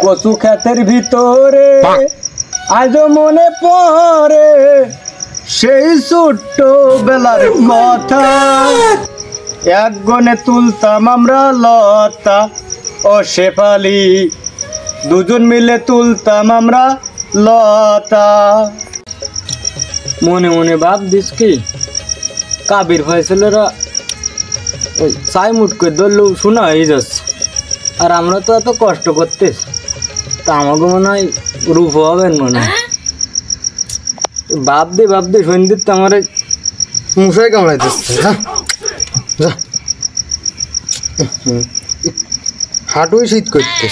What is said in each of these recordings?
কচু ক্ষেতের ভিতরে আজও মনে পড়ে সেই ছোট্ট বেলার কথা। এক গনে তুলতাম আমরা লতা ও শেফালি, দুজন মিলে তুলতাম আমরা লতা। মনে মনে ভাব দিস কি কাবির ফয়সালেরা চাই মুট করে ধরলেও শোনা হয়ে যাচ্ছে, আর আমরা তো এত কষ্ট করতেছি, তা আমাকে মনে হয় রূপ হবেন মনে হয়। ভাবতে সন্ধ্যের তো আমার মশাই কামড়াই দিচ্ছে। হাঁটুই শীত করতে,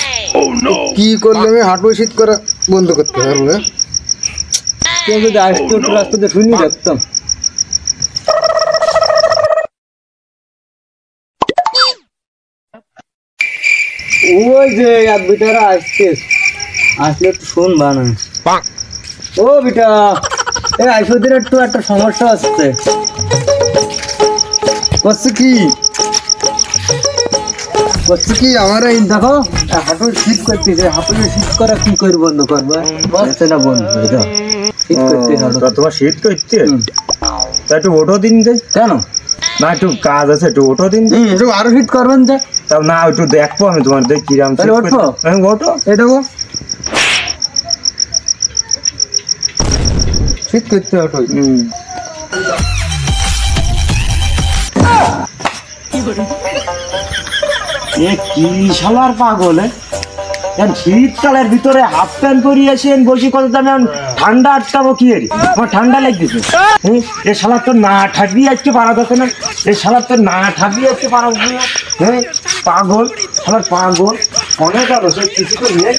কি করলে আমি হাঁটুই শীত করা বন্ধ করতে পারবো? কেউ যদি আসতো একটু রাস্তাতে শুনি রাখতাম। ওই যে এক বিটারা আসলে একটু শুনবা না। ও বিটা, এই আইসুদের একটু একটা সমস্যা আসছে। করছে কি আমার এই দেখো হাঁটু শীত করতেছে, হাঁটু শীত করা কি করে বন্ধ করবে? না বন্ধ করে দাও। শীত করতে তোমার শীত করতে তা একটু ওঠো দিন যে। কেন না, একটু কাজ আছে, একটু ওঠো দিন। একটু আরো শীত করবেন যে। তাও না, একটু দেখবো আমি তোমার দেখ কিরাম। তাহলে ওঠো, ওঠো, এই দেখো শীত করতে ওঠো। কি শালার পাগল! শীতকালের ভিতরে হাফ প্যান্ট পরিয়েছেন বসি কত দামে ঠান্ডা আটকাবো কি? আমার ঠান্ডা লাগতেছে। এ শালার তো না ঠাকবি আজকে পারা যাচ্ছে না, এ শালার তো না ঠাকবি আজকে পারা যাচ্ছে না। পাগল, শালার পাগল অনেক আলো কিছু তো নেই।